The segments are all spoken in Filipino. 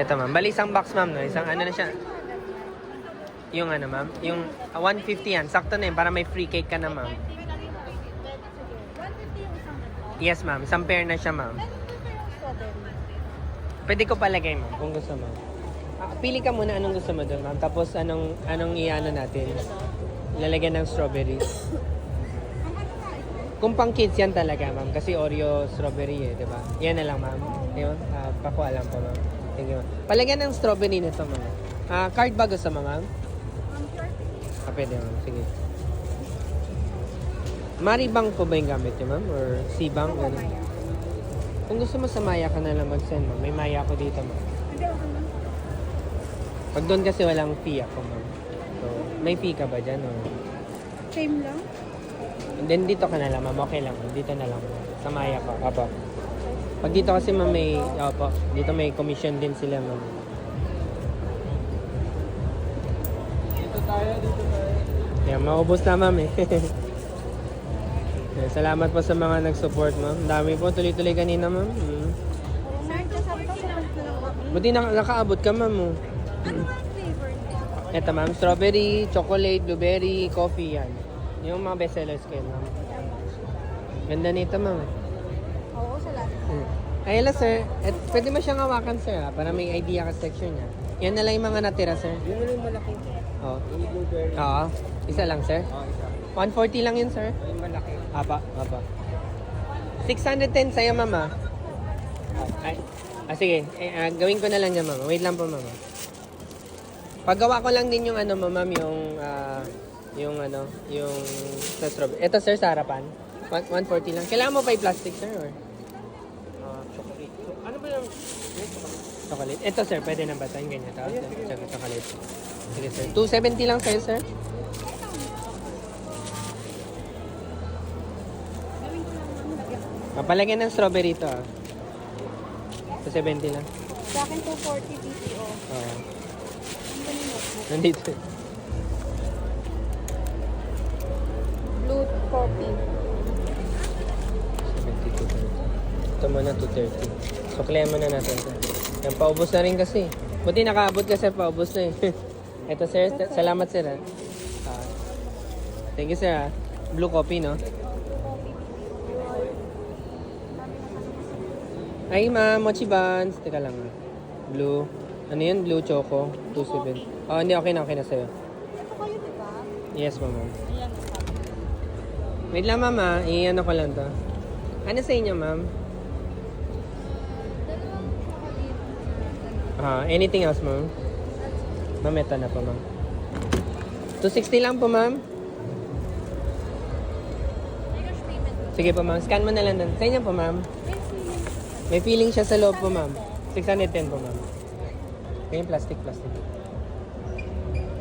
Ito, ma'am. Bali, isang box, ma'am, no? Isang ano na siya. Yung ano, ma'am? Yung 150 yan. Sakto na yun para may free cake ka na, ma'am. 150 yung isang ganito. Yes, ma'am. Isang pair na siya, ma'am. Pwede dito yung strawberry. Pwede ko palagay, ma'am, kung gusto mo. Pili ka muna anong gusto mo doon, ma'am. Tapos anong iano natin. Lalagyan ng strawberries. Ang ano nga ito? Kung pang kids yan talaga, ma'am. Kasi Oreo strawberry di ba? Yan na lang, ma'am. Ayun, pakuha lang po, ma'am. Thank you, ma'am. Palagyan ng strawberry nito, ma'am. Card ba gusto mo, ma'am? Sure. Pwede, ma'am. Sige. Maribang po ba yung gamit niyo, ma'am? Or Sibang? Ano Ano? Maya? Kung gusto mo sa Maya ka na lang mag-send, ma'am. May Maya ako dito, ma'am. Hindi ako naman. Pag doon kasi walang fee ako, ma'am. So, may fee ka ba dyan? Or? Same lang? And then dito ka na lang, ma'am. Okay lang. Dito na lang. Sa Maya ka. Apo. Pag dito kasi, ma'am, may... Apo. Dito may commission din sila, ma'am. Dito tayo. Yan, maubos na, ma'am, eh. Yan, salamat po sa mga nag-support, ma'am. Dami po. Tuloy-tuloy kanina, ma'am. Sir, kasabi ko sila lang. Buti nakaabot ka, ma'am. Oh. Ano nga ang flavor niya? Ito, ma'am. Strawberry, chocolate, blueberry, coffee, yan. Yung mga bestsellers kayo, ma'am. Ganda nito, ma'am. Oo, salamat. Ay, hello, sir. Pwede mo siyang hawakan, sir, para may idea ka section niya. Yan na lang yung mga natira, sir. Yung mo yung malaki. Oh. Yung blueberry. Oo. Isa lang, sir. Oo, isa. 140 lang yun, sir. Yung malaki. Apa. 610 sa'yo, mama. Ay. Sige. Gawin ko na lang yan, mama. Wait lang po, mama. Paggawa ko lang din yung ano, mama, yung sa strawberry. Ito, sir, sa harapan. 140 lang. Kailangan mo pa i-plastic, sir, or? Chocolate. So, ano ba yung... Chocolate. Ito, sir, pwede na ba tayo? Ganyan. Chocolate. Sige, sir. 270 lang sa'yo, sir. Papalagyan ng strawberry ito, 270 lang. Sa akin 240 BTO. Oo. Ang galing notebook. Nandito. Blue coffee. 72. Ito muna 230. So, clear muna natin ito. Yan, paubos na rin kasi. Buti nakaabot kasi, paubos na eh. Ito, sir. Salamat, sir. Thank you, sir. Blue coffee, no? Ay, ma'am. Mochi buns. Teka lang. Blue. Ano yun? Blue choco. 27. Oh, hindi. Okay na sa'yo. Ito kayo, di ba? Yes, ma'am. Ayan. Wait lang, mama. I-ano ko lang to. Ano sa inyo, ma'am? Dalawang chocolate. Anything else, ma'am? Ma'am, ito na po, ma'am. 260 lang po, ma'am. Irish payment. Sige po, ma'am. Scan mo na lang doon. Sa inyo po, ma'am. May feeling siya sa loob po, ma'am. 610 po, ma'am. Okay, plastic.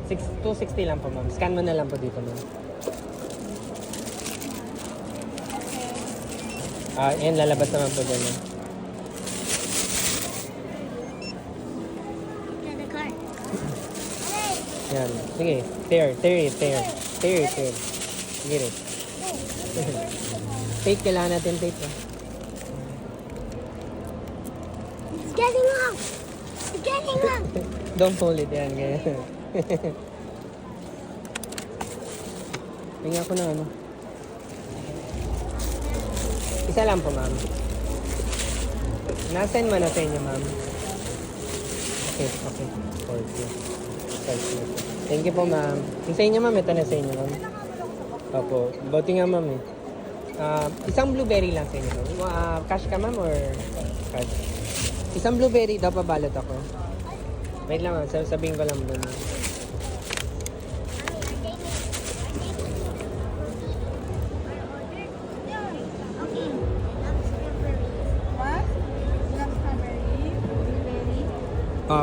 260 lang po, ma'am. Scan mo na lang po dito, ma'am. Yan, lalabas naman po doon, ma'am. Yan. Sige. Tear it. Get it. Tape, kailangan natin tape, It's getting up! It's getting up! Don't hold it, yan. Ganyan. Tingnan ko na ano. Isa lang po, ma'am. Nasend mo na sa inyo, ma'am. Okay. 40. Thank you po, ma'am. Yung sa inyo, ma'am. Ito na sa inyo, ma'am. Opo. Buti nga, ma'am, eh. Isang blueberry lang sa inyo, ma'am. Cash ka, ma'am, or card? Isang blueberry daw, pabalot ako. Wait lang, ma'am. Sabihin ko lang doon. What? Black strawberry, blueberry.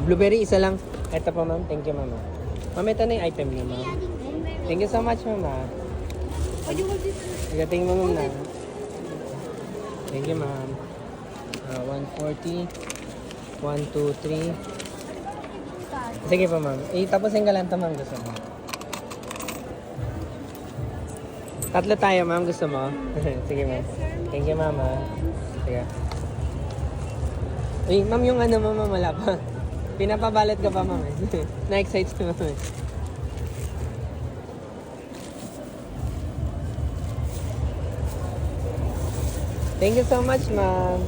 Blueberry, isa lang. Ito po, ma'am. Thank you, ma'am. Ma'am, ito na yung item niyo, ma'am. Thank you so much, ma'am. Oh, you will be... Pagdating mo, ma'am, na. Thank you, ma'am. 140. 1, 2, 3. Sige po, ma'am. Tapusin ka lang ito, ma'am. Gusto mo. Tatlo tayo, ma'am. Gusto mo? Sige, ma'am. Thank you, ma'am. Sige. Uy, ma'am, yung ano, ma'am, wala pa. Pinapabalot ka pa, ma'am. Na-excite si ma'am. Thank you so much, ma'am.